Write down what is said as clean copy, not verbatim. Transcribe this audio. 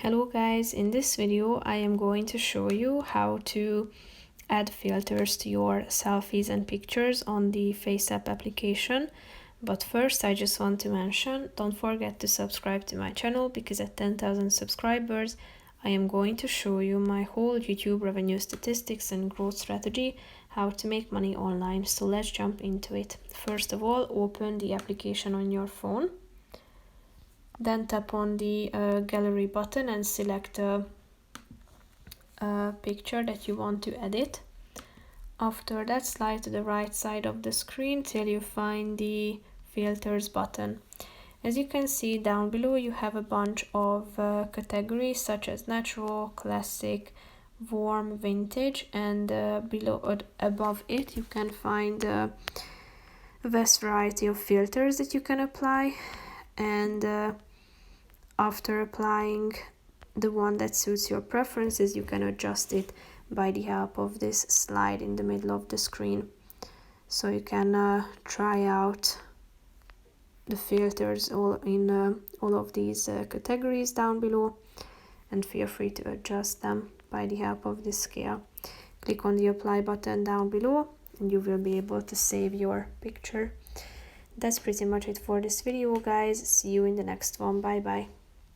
Hello guys, in this video I am going to show you how to add filters to your selfies and pictures on the FaceApp application. But first I just want to mention, don't forget to subscribe to my channel because at 10,000 subscribers I am going to show you my whole YouTube revenue statistics and growth strategy, how to make money online. So let's jump into it. First of all, open the application on your phone. Then tap on the gallery button and select a picture that you want to edit. After that, slide to the right side of the screen till you find the filters button. As you can see down below, you have a bunch of categories such as natural, classic, warm, vintage, and above it you can find a vast variety of filters that you can apply. And after applying the one that suits your preferences, you can adjust it by the help of this slide in the middle of the screen. So you can try out the filters all of these categories down below, and feel free to adjust them by the help of this scale. Click on the apply button down below and you will be able to save your picture. That's pretty much it for this video, guys. See you in the next one. Bye bye.